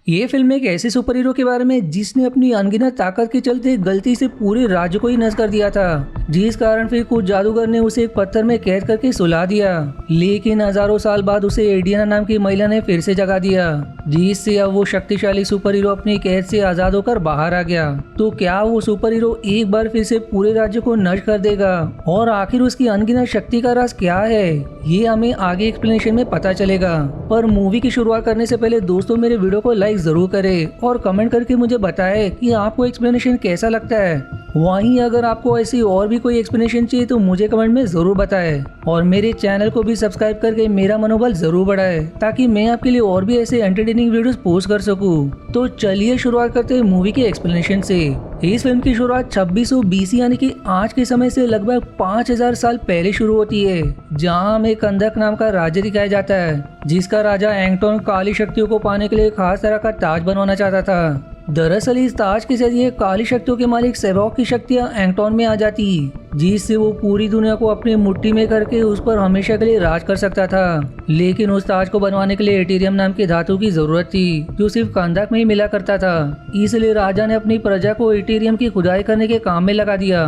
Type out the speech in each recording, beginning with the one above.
ये फिल्म एक ऐसे सुपर हीरो के बारे में जिसने अपनी अनगिनत ताकत के चलते गलती से पूरे राज्य को ही नष्ट कर दिया था, जिस कारण फिर कुछ जादूगर ने उसे एक पत्थर में कैद करके सुला दिया। लेकिन हजारों साल बाद उसे एडियाना नाम की महिला ने फिर से जगा दिया, जिससे अब वो शक्तिशाली सुपर हीरो अपनी कैद से आजाद होकर बाहर आ गया। तो क्या वो सुपर हीरो एक बार फिर से पूरे राज्य को नष्ट कर देगा, और आखिर उसकी अनगिनत शक्ति का राज क्या है, ये हमें आगे एक्सप्लेनेशन में पता चलेगा। पर मूवी की शुरुआत करने से पहले दोस्तों मेरे वीडियो को लाइक जरूर करें और कमेंट करके मुझे बताएं कि आपको एक्सप्लेनेशन कैसा लगता है। वहीं अगर आपको ऐसी और भी कोई एक्सप्लेनेशन चाहिए तो मुझे कमेंट में जरूर बताएं, और मेरे चैनल को भी सब्सक्राइब करके मेरा मनोबल जरूर बढ़ाएं, ताकि मैं आपके लिए और भी ऐसे एंटरटेनिंग वीडियोस पोस्ट कर सकूं। तो चलिए शुरुआत करते हैं मूवी के एक्सप्लेनेशन से। इस फिल्म की शुरुआत 2600 BC यानी कि आज के समय से लगभग 5000 साल पहले शुरू होती है, जहां हमें कंदक नाम का राज्य दिखाया जाता है, जिसका राजा एंगटोन काली शक्तियों को पाने के लिए खास तरह का ताज बनवाना चाहता था। दरअसल इस ताज के जरिए काली शक्तियों के मालिक सेवॉक की शक्तियां एंगटोन में आ जाती, जिससे वो पूरी दुनिया को अपनी मुट्ठी में करके उस पर हमेशा के लिए राज कर सकता था। लेकिन उस ताज को बनवाने के लिए एटीरियम नाम की धातु की जरूरत थी, जो सिर्फ कंदक में ही मिला करता था। इसलिए राजा ने अपनी प्रजा को एटीरियम की खुदाई करने के काम में लगा दिया।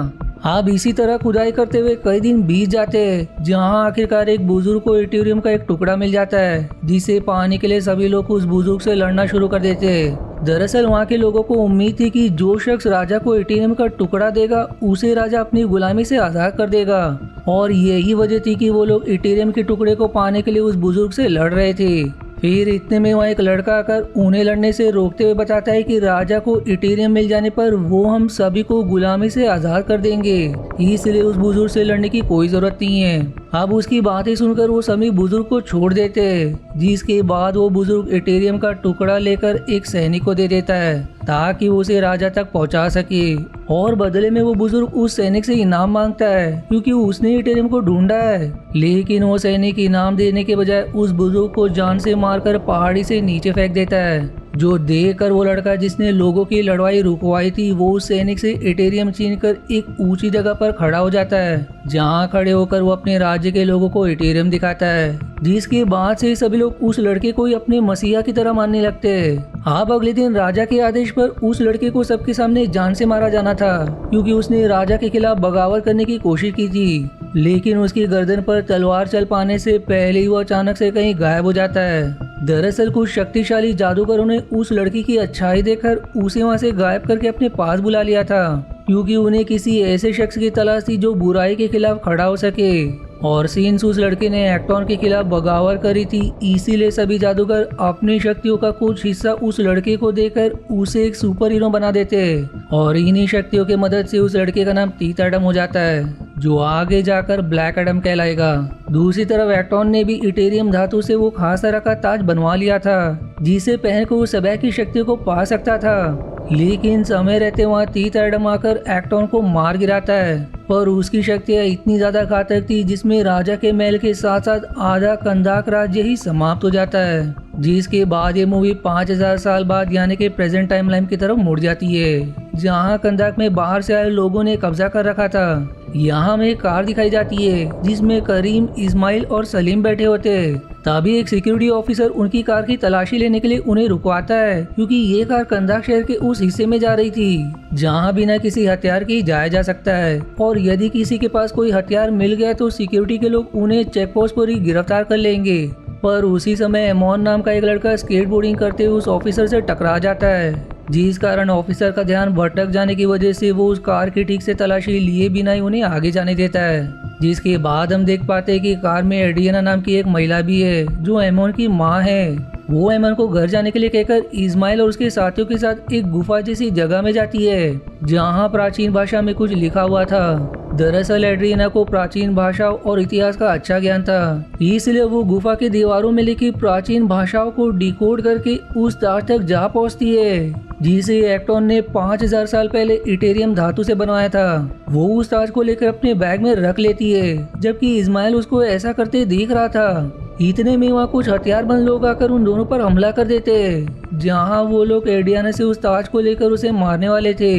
अब इसी तरह खुदाई करते हुए कई दिन बीत जाते हैं, जहां आखिरकार एक बुजुर्ग को एटीरियम का एक टुकड़ा मिल जाता है, जिसे पाने के लिए सभी लोग उस बुजुर्ग से लड़ना शुरू कर देते हैं। दरअसल वहाँ के लोगों को उम्मीद थी कि जो शख्स राजा को एटीरियम का टुकड़ा देगा उसे राजा अपनी गुलामी से आजाद कर देगा, और यही वजह थी कि वो लोग एटीरियम के टुकड़े को पाने के लिए उस बुजुर्ग से लड़ रहे थे। फिर इतने में वहाँ एक लड़का आकर उन्हें लड़ने से रोकते हुए बताता है कि राजा को एटीरियम मिल जाने पर वो हम सभी को गुलामी से आजाद कर देंगे, इसलिए उस बुजुर्ग से लड़ने की कोई जरूरत नहीं है। अब उसकी बातें सुनकर वो सभी बुजुर्ग को छोड़ देते हैं, जिसके बाद वो बुजुर्ग एटीरियम का टुकड़ा लेकर एक सैनिक को दे देता है, ताकि वो उसे राजा तक पहुंचा सके। और बदले में वो बुजुर्ग उस सैनिक से इनाम मांगता है, क्योंकि उसने एटीरियम को ढूंढा है। लेकिन वो सैनिक इनाम देने के बजाय उस बुजुर्ग को जान से मारकर पहाड़ी से नीचे फेंक देता है, जो देखकर वो लड़का जिसने लोगों की लड़ाई रुकवाई थी, वो उस सैनिक से एटीरियम छीनकर एक ऊंची जगह पर खड़ा हो जाता है, जहां खड़े होकर वो अपने राज्य के लोगों को एटीरियम दिखाता है, जिसके बाद से सभी लोग उस लड़के को ही अपने मसीहा की तरह मानने लगते हैं। अब अगले दिन राजा के आदेश पर उस लड़के को सबके सामने जान से मारा जाना था, क्योंकि उसने राजा के खिलाफ बगावत करने की कोशिश की थी। लेकिन उसकी गर्दन पर तलवार चल पाने से पहले ही वो अचानक से कहीं गायब हो जाता है। दरअसल कुछ शक्तिशाली जादूगरों ने उस लड़की की अच्छाई देखकर उसे वहां से गायब करके अपने पास बुला लिया था, क्योंकि उन्हें किसी ऐसे शख्स की तलाश थी जो बुराई के खिलाफ खड़ा हो सके। और सिंस उस लड़के ने एंगटोन के खिलाफ बगावत करी थी, इसीलिए सभी जादूगर अपनी शक्तियों का कुछ हिस्सा उस लड़के को देकर उसे एक सुपर हीरो बना देते हैं, और इन्हीं शक्तियों की मदद से उस लड़के का नाम तीत एडम हो जाता है, जो आगे जाकर ब्लैक एडम कहलाएगा। दूसरी तरफ एंगटोन ने भी एटीरियम धातु से वो खास तरह का ताज बनवा लिया था, जिसे पहनकर वो सबा की शक्तियों को पा सकता था। लेकिन समय रहते वहाँ तीत एडम आकर एंगटोन को मार गिराता है, पर उसकी शक्तियाँ इतनी ज्यादा घातक थी जिसमें राजा के महल के साथ साथ आधा कंदाक राज्य ही समाप्त हो जाता है। जिसके बाद ये मूवी 5000 साल बाद यानी कि प्रेजेंट टाइमलाइन की तरफ मुड़ जाती है, जहाँ कंदाक में बाहर से आए लोगों ने कब्जा कर रखा था। यहाँ में एक कार दिखाई जाती है, जिसमें करीम, इस्माइल और सलीम बैठे होते हैं। तभी एक सिक्योरिटी ऑफिसर उनकी कार की तलाशी लेने के लिए उन्हें रुकवाता है, क्योंकि ये कार कंदाक शहर के उस हिस्से में जा रही थी जहाँ बिना किसी हथियार के जाया जा सकता है, और यदि किसी के पास कोई हथियार मिल गया तो सिक्योरिटी के लोग उन्हें चेक पोस्ट पर ही गिरफ्तार कर लेंगे। पर उसी समय एमोन नाम का एक लड़का स्केटबोर्डिंग करते हुए उस ऑफिसर से टकरा जाता है, जिस कारण ऑफिसर का ध्यान भटक जाने की वजह से वो उस कार की ठीक से तलाशी लिए बिना ही उन्हें आगे जाने देता है। जिसके बाद हम देख पाते हैं कि कार में एडियाना नाम की एक महिला भी है, जो एमोन की माँ है। वो एमन को घर जाने के लिए कहकर इस्माइल और उसके साथियों के साथ एक गुफा जैसी जगह में जाती है, जहाँ प्राचीन भाषा में कुछ लिखा हुआ था। दरअसल एड्रियाना को प्राचीन भाषाओं और इतिहास का अच्छा ज्ञान था, इसलिए वो गुफा की दीवारों में लिखी प्राचीन भाषाओं को डिकोड करके उस ताज तक जा पहुँचती है, जिसे एंगटोन ने 5000 साल पहले एटीरियम धातु से बनवाया था। वो उस ताज को लेकर अपने बैग में रख लेती है, जबकि इस्माइल उसको ऐसा करते देख रहा था। इतने में वहाँ कुछ हथियारबंद लोग आकर उन दोनों पर हमला कर देते, जहाँ वो लोग एडियाना से उस ताज को लेकर उसे मारने वाले थे,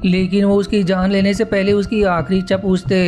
लेकिन वो उसकी जान लेने से पहले उसकी आखिरी इच्छा पूछते,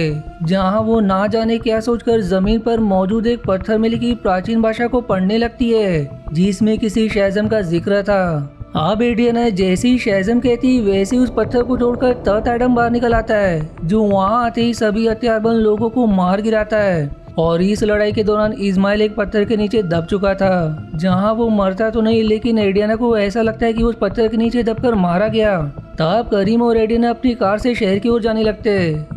जहाँ वो ना जाने क्या सोचकर जमीन पर मौजूद एक पत्थर में लिखी प्राचीन भाषा को पढ़ने लगती है, जिसमें किसी शहज़म का जिक्र था। अब एडियाना जैसी शहज़म कहती वैसे उस पत्थर को तोड़कर तत एडम बाहर निकल आता है, जो वहाँ आते ही सभी हथियारबंद लोगों को मार गिराता है। और इस लड़ाई के दौरान इस्माइल एक पत्थर के नीचे दब चुका था, जहां वो मरता तो नहीं, लेकिन एडियाना को ऐसा लगता है कि उस पत्थर के नीचे दबकर मारा गया। तब करीम और एडियाना अपनी कार से शहर की ओर जाने लगते,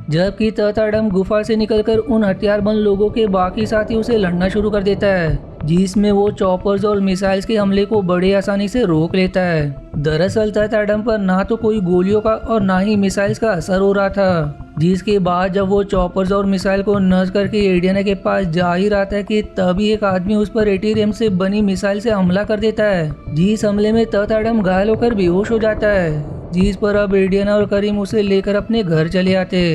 जबकि तत एडम गुफा से निकलकर उन हथियारबंद लोगों के बाकी साथियों से लड़ना शुरू कर देता है, जिसमें वो चॉपर्स और मिसाइल्स के हमले को बड़ी आसानी से रोक लेता है। दरअसल तत एडम पर ना तो कोई गोलियों का और ना ही मिसाइल्स का असर हो रहा था, जिसके बाद जब वो चॉपर्स और मिसाइल को नष्ट करके एडियाना के पास जा ही रहा था कि तभी एक आदमी उस पर एटीरियम से बनी मिसाइल से हमला कर देता है, जिस हमले में तत एडम घायल होकर बेहोश हो जाता है, जिस पर अब एडियाना और करीम उसे लेकर अपने घर चले आते।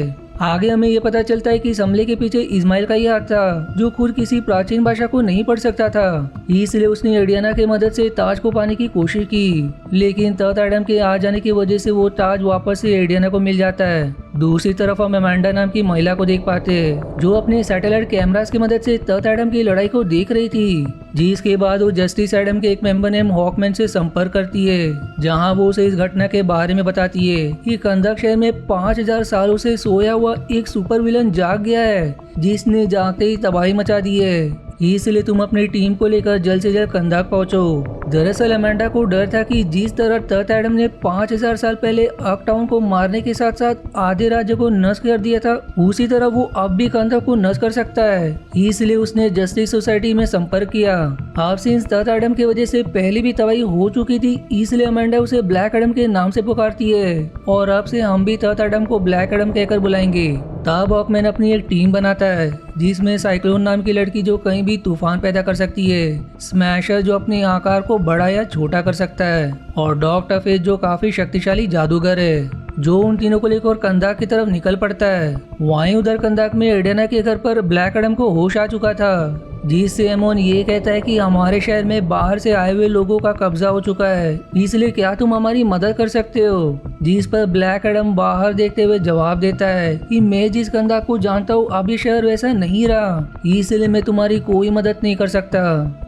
आगे हमें ये पता चलता है कि इस हमले के पीछे इस्माइल का ही हाथ था, जो खुद किसी प्राचीन भाषा को नहीं पढ़ सकता था, इसलिए उसने एडियाना की मदद से ताज को पाने की कोशिश की, लेकिन तत एडम के आ जाने की वजह से वो ताज वापस से एडियाना को मिल जाता है। दूसरी तरफ हम अमांडा नाम की महिला को देख पाते, जो अपने सैटेलाइट कैमरास की मदद से तत एडम की लड़ाई को देख रही थी, जिसके बाद वो जस्टिस एडम के एक मेंबर नेम हॉकमैन से संपर्क करती है, जहां वो उसे इस घटना के बारे में बताती है कि कंदक शहर में 5000 सालों से सोया हुआ एक सुपर विलन जाग गया है, जिसने जागते ही तबाही मचा दी है, इसलिए तुम अपनी टीम को लेकर जल्द से जल्द कंदक पहुंचो। दरअसल अमांडा को डर था कि जिस तरह तत एडम ने 5000 साल पहले अपटाउन को मारने के साथ साथ आधे राज्य को नष्ट कर दिया था, उसी तरह वो अब भी कंदक को नष्ट कर सकता है, इसलिए उसने जस्टिस सोसाइटी में संपर्क किया। अब सिंस तत एडम की वजह से पहले भी तबाही हो चुकी थी, इसलिए अमांडा उसे ब्लैक एडम के नाम से पुकारती है, और अब से हम भी तत एडम को ब्लैक एडम कहकर बुलाएंगे। तब हॉकमैन अपनी एक टीम बनाता है, जिसमें साइक्लोन नाम की लड़की जो कहीं भी तूफान पैदा कर सकती है, स्मैशर जो अपने आकार को बड़ा या छोटा कर सकता है, और डॉक्टर फेज जो काफी शक्तिशाली जादूगर है, जो उन तीनों को लेकर कंदक की तरफ निकल पड़ता है। वहीं उधर कंदक में एडियाना के घर पर ब्लैक एडम को होश आ चुका था, जिससे एमोन ये कहता है कि हमारे शहर में बाहर से आए हुए लोगों का कब्जा हो चुका है, इसलिए क्या तुम हमारी मदद कर सकते हो। जिस पर ब्लैक एडम बाहर देखते हुए जवाब देता है कि मैं जिस कंदक को जानता हूँ अब ये शहर वैसा नहीं रहा, इसलिए मैं तुम्हारी कोई मदद नहीं कर सकता।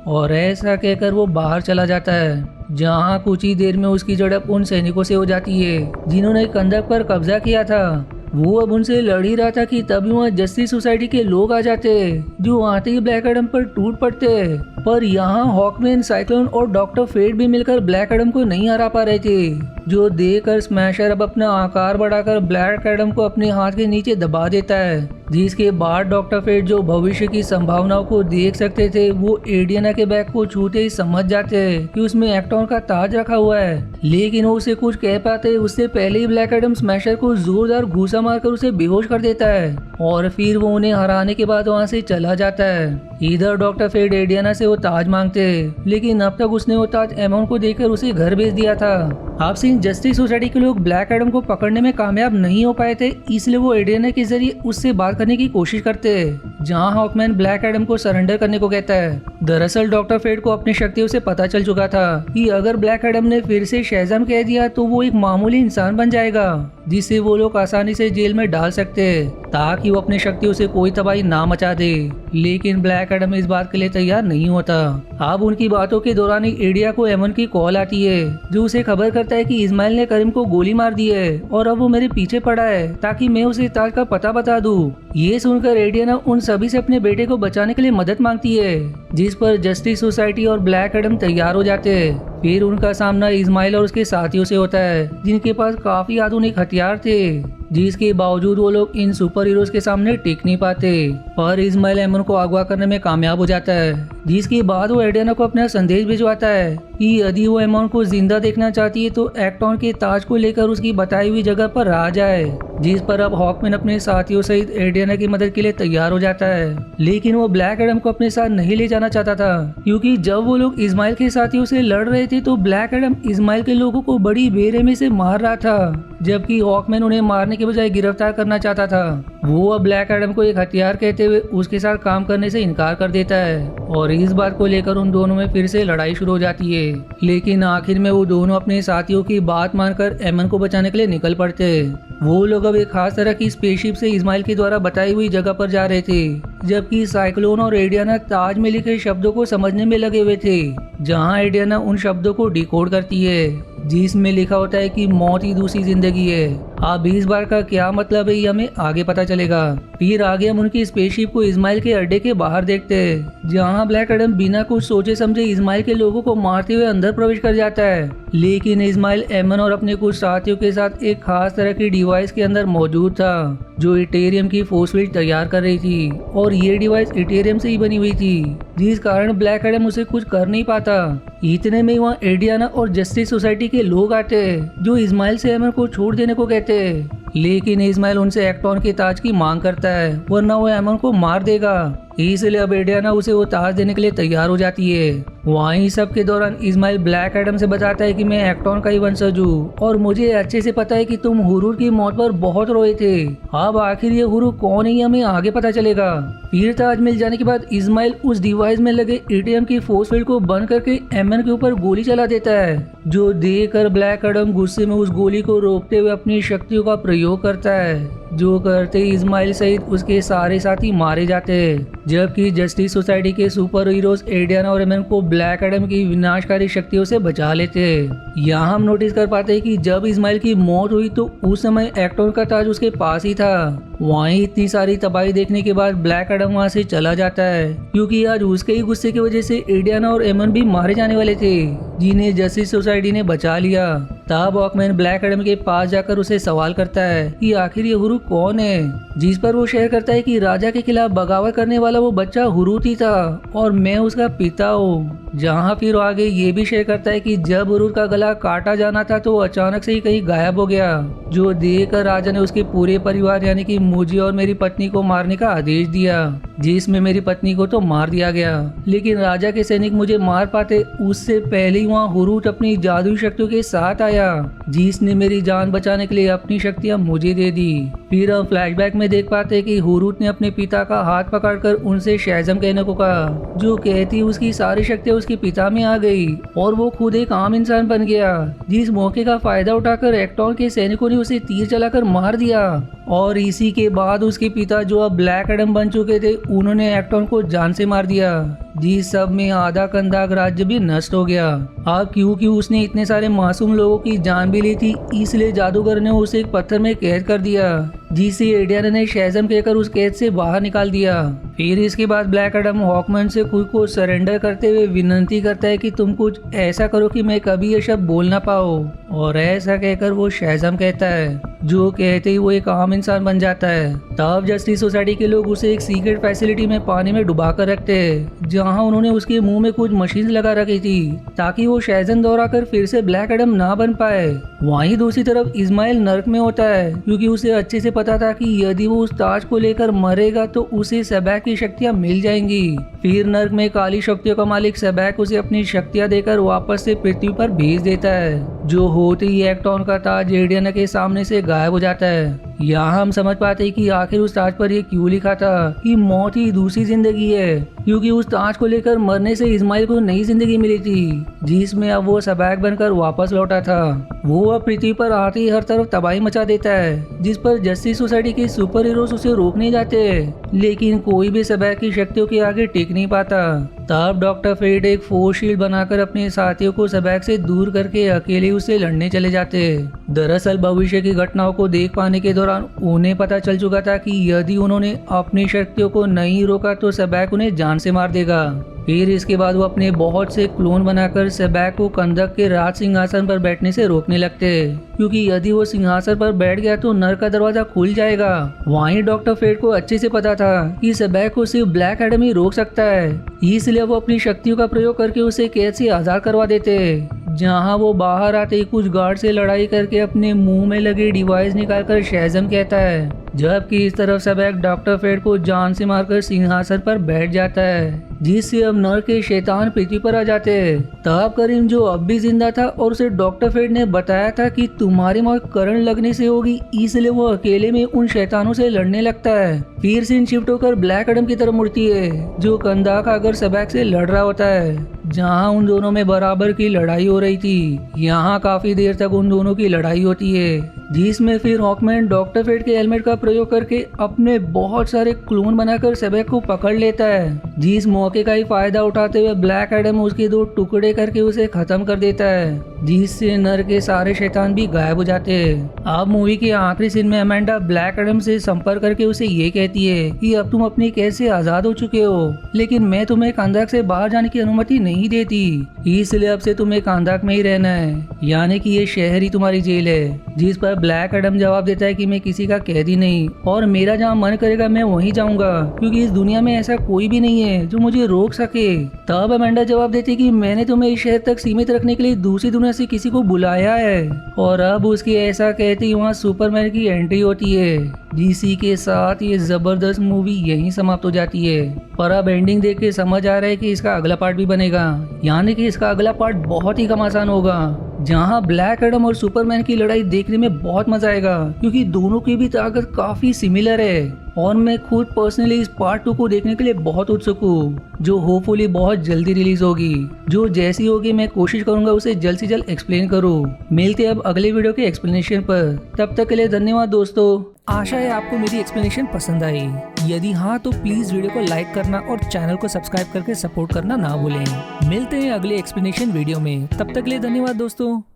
और ऐसा कहकर वो बाहर चला जाता है, जहाँ कुछ ही देर में उसकी झड़प उन सैनिकों से हो जाती है जिन्होंने कंदक पर कब्जा किया था। वो अब उनसे लड़ ही रहा था कि तभी वहाँ जस्टिस सोसाइटी के लोग आ जाते, जो आते ही ब्लैक एडम पर टूट पड़ते। पर यहाँ हॉकमैन, साइक्लोन और डॉक्टर फेट भी मिलकर ब्लैक एडम को नहीं हरा पा रहे थे, जो देखकर स्मैशर अब अपना आकार बढ़ाकर ब्लैक एडम को अपने हाथ के नीचे दबा देता है, जिसके बाद डॉक्टर फेट जो भविष्य की संभावनाओं को देख सकते थे, वो एडियाना के बैग को छूते ही समझ जाते हैं कि उसमें एक्टॉन का ताज रखा हुआ है, लेकिन वो उसे कुछ कह पाते उससे पहले ही ब्लैक एडम स्मैशर को जोरदार घूसा मारकर उसे बेहोश कर देता है, और फिर वो उन्हें हराने के बाद वहाँ से चला जाता है। इधर डॉक्टर फेट एडियाना से वो ताज मांगते, लेकिन अब तक उसने वो ताज एमोन को देकर उसे घर भेज दिया था। अब सिंह जस्टिस सोसाइटी के लोग ब्लैक एडम को पकड़ने में कामयाब नहीं हो पाए थे, इसलिए वो एडियाना के जरिए उससे बात करने की कोशिश करते, जहां हॉकमैन ब्लैक एडम को सरेंडर करने को कहता है। दरअसल डॉक्टर फेट को अपनी शक्तियों से पता चल चुका था कि अगर ब्लैक एडम ने फिर से शहज़म कह दिया तो वो एक मामूली इंसान बन जाएगा, जिसे वो लोग आसानी से जेल में डाल सकते, ताकि वो अपनी शक्तियों से कोई तबाही ना मचा दे। लेकिन ब्लैक एडम इस बात के लिए तैयार नहीं होता। अब उनकी बातों के दौरान ही एडिया को एमन की कॉल आती है, जो उसे खबर करता है कि इस्माइल ने करीम को गोली मार दी है और अब वो मेरे पीछे पड़ा है ताकि मैं उसे ताज का पता बता दूं। ये सुनकर एडियाना उन सभी से अपने बेटे को बचाने के लिए मदद मांगती है, जिस पर जस्टिस सोसाइटी और ब्लैक एडम तैयार हो जाते हैं। फिर उनका सामना इस्माइल और उसके साथियों से होता है, जिनके पास काफी आधुनिक हथियार थे, जिसके बावजूद वो लोग इन सुपर हीरोज के सामने टिक नहीं पाते। पर इस्माइल एमन को अगवा करने में कामयाब हो जाता है, जिसके बाद वो एडियाना को अपना संदेश भिजवाता है कि यदि वो एमन को जिंदा देखना चाहती है तो एक्टॉन के ताज को लेकर उसकी बताई हुई जगह पर आ जाए। जिस पर अब हॉकमैन अपने साथियों सहित एडियाना की मदद के लिए तैयार हो जाता है, लेकिन वो ब्लैक एडम को अपने साथ नहीं ले जाना चाहता था, क्योंकि जब वो लोग इस्माइल के साथियों से लड़ रहे थे तो ब्लैक एडम इस्माइल के लोगों को बड़ी बेरहमी से मार रहा था, जबकि हॉकमैन उन्हें मारने के बजाय गिरफ्तार करना चाहता था। वो अब ब्लैक एडम को एक हथियार कहते हुए उसके साथ काम करने से इनकार कर देता है और इस बात को लेकर उन दोनों में फिर से लड़ाई शुरू हो जाती है। लेकिन आखिर में वो दोनों अपने साथियों की बात मानकर एमन को बचाने के लिए निकल पड़ते। वो लोग अब एक खास तरह की स्पेसशिप से इस्माइल के द्वारा बताई हुई जगह पर जा रहे थे, जबकि साइक्लोन और एडियाना ताज में लिखे शब्दों को समझने में लगे हुए थे, जहां एडियाना उन शब्दों को डिकोड करती है जिसमें लिखा होता है कि मौत ही दूसरी जिंदगी है। अब इस बार का क्या मतलब है ये हमें आगे पता चलेगा। फिर आगे हम उनकी स्पेसशिप को इस्माइल के अड्डे के बाहर देखते हैं, जहां ब्लैक एडम बिना कुछ सोचे समझे इस्माइल के लोगों को मारते हुए अंदर प्रवेश कर जाता है। लेकिन इस्माइल एमन और अपने कुछ साथियों के साथ एक खास तरह की डिवाइस के अंदर मौजूद था जो इटेरियम की फोर्स फील्ड तैयार कर रही थी और ये डिवाइस इटेरियम से ही बनी हुई थी, जिस कारण ब्लैक एडम उसे कुछ कर नहीं पाता। इतने में वहाँ एडियाना और जस्टिस सोसाइटी के लोग आते हैं जो इस्माइल से एमन को छोड़ देने को कहते हैं। लेकिन इस्माइल उनसे एक्टॉन के ताज की मांग करता है, वरना वो एमन को मार देगा। इसलिए अब एडियाना उसे वो ताज देने के लिए तैयार हो जाती है। वहीं सब के दौरान इस्माइल ब्लैक एडम से बताता है कि मैं एक्टॉन का ही वंशज हूँ और मुझे अच्छे से पता है कि तुम हुरूर की मौत पर बहुत रोए थे। अब आखिर ये हुरूर कौन है हमें आगे पता चलेगा। फिर ताज मिल जाने के बाद इस्माइल उस डिवाइस में लगे एटीएम की फोर्स फील्ड को बंद करके एमन के ऊपर गोली चला देता है, जो देखकर ब्लैक एडम गुस्से में उस गोली को रोकते हुए अपनी शक्तियों का प्रयोग करता है, जो करते इस्माइल सहित उसके सारे साथी मारे जाते हैं। जबकि जस्टिस सोसाइटी के सुपर हीरोज एडियाना और एमन को ब्लैक एडम की विनाशकारी शक्तियों से बचा लेते हैं। यहाँ हम नोटिस कर पाते हैं कि जब इस्माइल की मौत हुई तो उस समय एक्टॉन का ताज उसके पास ही था। वहीं इतनी सारी तबाही देखने के बाद ब्लैक एडम वहाँ से चला जाता है, क्योंकि आज उसके ही गुस्से की वजह से एडियाना और एमन भी मारे जाने वाले थे, जिन्हें जस्टिस सोसाइटी ने बचा लिया। तब हॉकमैन ब्लैक एडम के पास जाकर उसे सवाल करता है कि आखिर ये हुरूर कौन है, जिस पर वो शेयर करता है कि राजा के खिलाफ बगावत करने वाला वो बच्चा हुरूर ही था और मैं उसका पिता हूँ। जहाँ फिर आगे ये भी शेयर करता है कि जब हुरूर का गला काटा जाना था तो अचानक से ही कहीं गायब हो गया, जो देखकर राजा ने उसके पूरे परिवार यानी कि मुझे और मेरी पत्नी को मारने का आदेश दिया, जिसमें मेरी पत्नी को तो मार दिया गया। लेकिन राजा के सैनिक मुझे मार पाते उससे पहले ही वहाँ हुरूर अपनी जादुई शक्तियों के साथ आया, जिसने मेरी जान बचाने के लिए अपनी शक्तियाँ मुझे दे दी। फिर हम फ्लैशबैक में देख पाते हैं कि हुरूर ने अपने पिता का हाथ पकड़कर उनसे शहजम कहने को कहा, जो कहती उसकी सारी शक्तियाँ उसके पिता में आ गई और वो खुद एक आम इंसान बन गया। जिस मौके का फायदा उठाकर एक्टॉन के सैनिकों ने उसे तीर चलाकर मार दिया और इसी के बाद उसके पिता जो अब ब्लैक एडम बन चुके थे उन्होंने एक्टॉन को जान से मार दिया, जिस सब में आधा कंदाक राज्य भी नष्ट हो गया। अब क्योंकि उसने इतने सारे मासूम लोगों की जान भी ली थी, इसलिए जादूगर ने उसे एक पत्थर में कैद कर दिया, जिसे एडियाना ने शहजम कहकर उस कैद से बाहर निकाल दिया। फिर इसके बाद ब्लैक एडम हॉकमैन से खुद को सरेंडर करते हुए विनती करता है कि तुम कुछ ऐसा करो कि मैं कभी ये शब्द बोल ना पाऊं, और ऐसा कहकर वो शहजम कहता है, जो कहते ही वो एक आम इंसान बन जाता है। तब जस्टिस सोसाइटी के लोग उसे एक सीक्रेट फैसिलिटी में पानी में डुबा कर रखते हैं, जहां उन्होंने उसके मुंह में कुछ मशीन लगा रखी थी ताकि वो शहजम दोहराकर फिर से ब्लैक एडम ना बन पाए। वहीं दूसरी तरफ इस्माइल नर्क में होता है, क्योंकि उसे अच्छे से पता था कि यदि वो उस ताज को लेकर मरेगा तो उसे सबैक की शक्तियां मिल जाएंगी। फिर नर्क में काली शक्तियों का मालिक सबैक उसे अपनी शक्तियां देकर वापस से पृथ्वी पर भेज देता है, जो होते ही एक्टॉन का ताज एडियाना के सामने से गायब हो जाता है। यहाँ हम समझ पाते हैं कि आखिर उस ताज पर ये क्यों लिखा था कि मौत ही दूसरी जिंदगी है, क्योंकि उस ताज को लेकर मरने से इस्माइल को नई जिंदगी मिली थी, जिसमें अब वो सबैक बनकर वापस लौटा था। वो अब पृथ्वी पर आते ही हर तरफ तबाही मचा देता है, जिस पर जस्टिस सोसाइटी के सुपर हीरोज उसे रोकने जाते हैं, लेकिन कोई भी सबैक की शक्तियों के आगे टिक नहीं पाता। तब डॉक्टर फेट एक फोर्स शील्ड बनाकर अपने साथियों को सबैक से दूर करके अकेले उससे लड़ने चले जाते। दरअसल भविष्य की घटनाओं को देख पाने के दौरान उन्हें पता चल चुका था कि यदि उन्होंने अपनी शक्तियों को नहीं रोका तो सबैक उन्हें जान से मार देगा। फिर इसके बाद वो अपने बहुत से क्लोन बनाकर सबैक को कंदक के राज सिंहासन पर बैठने से रोकने लगते, क्योंकि यदि वो सिंहासन पर बैठ गया तो नर्क का दरवाजा खुल जाएगा। वहीं डॉक्टर फेट को अच्छे से पता था कि सबैक को सिर्फ ब्लैक एडम ही रोक सकता है, इसलिए वो अपनी शक्तियों का प्रयोग करके उसे कैद से आजाद करवा देते। जहां वो बाहर आते ही कुछ गार्ड से लड़ाई करके अपने मुंह में लगे डिवाइस निकालकर शहजम कहता है, जबकि इस तरफ सबैक डॉक्टर फेट को जान से मारकर सिंहासन पर बैठ जाता है, जिससे अब नर के शैतान पृथ्वी पर आ जाते हैं। तब करीम जो अब भी जिंदा था और उसे डॉक्टर फेड ने बताया था कि तुम्हारी मौत करंट लगने से होगी, इसलिए वो अकेले में उन शैतानों से लड़ने लगता है। फिर सीन शिफ्ट होकर ब्लैक एडम की तरफ मुड़ती है जो कंदाक अगर सबैक से लड़ रहा होता है, जहां उन दोनों में बराबर की लड़ाई हो रही थी। यहाँ काफी देर तक उन दोनों की लड़ाई होती है जिसमें फिर हॉकमैन डॉक्टर फेड के हेलमेट का प्रयोग करके अपने बहुत सारे क्लोन बनाकर सबैक को पकड़ लेता है। जिस मौके का ही फायदा उठाते हुए ब्लैक एडम उसके 2 टुकड़े करके उसे खत्म कर देता है, जिससे नर के सारे शैतान भी गायब हो जाते हैं। अब मूवी के आखिरी सीन में अमेंडा ब्लैक एडम से संपर्क करके उसे ये कहती है कि अब तुम अपनी कैद से आजाद हो चुके हो, लेकिन मैं तुम्हें कंदाक से बाहर जाने की अनुमति नहीं देती, इसलिए अब से तुम्हें कंदाक में ही रहना है, यानी कि ये शहर ही तुम्हारी जेल है। जिस पर ब्लैक एडम जवाब देता है कि मैं किसी का कैदी नहीं और मेरा जहाँ मन करेगा मैं वहीं जाऊंगा, क्योंकि इस दुनिया में ऐसा कोई भी नहीं है जो मुझे रोक सके। तब अमेंडा जवाब देती कि मैंने तुम्हें इस शहर तक सीमित रखने के लिए दूसरी दुनिया से किसी को बुलाया है। और अब उसकी ऐसा कहती वहाँ सुपरमैन की एंट्री होती है, जिसी के साथ ये जबरदस्त मूवी यहीं समाप्त हो जाती है। पर अब एंडिंग देख के समझ आ रहा है कि इसका अगला पार्ट भी बनेगा, यानी कि इसका अगला पार्ट बहुत ही कम आसान होगा, जहां ब्लैक एडम और सुपरमैन की लड़ाई देखने में बहुत मजा आएगा, क्योंकि दोनों की भी ताकत काफी सिमिलर है। और मैं खुद पर्सनली इस पार्ट 2 को देखने के लिए बहुत उत्सुक हूँ, जो होपफुली बहुत जल्दी रिलीज होगी। जो जैसी होगी मैं कोशिश करूंगा उसे जल्द से जल्द एक्सप्लेन करूँ। मिलते हैं अब अगले वीडियो के एक्सप्लेनेशन पर, तब तक के लिए धन्यवाद दोस्तों। आशा है आपको मेरी एक्सप्लेनेशन पसंद आई। यदि हाँ तो प्लीज वीडियो को लाइक करना और चैनल को सब्सक्राइब करके सपोर्ट करना ना भूलें। मिलते हैं अगले एक्सप्लेनेशन वीडियो में, तब तक के लिए धन्यवाद दोस्तों।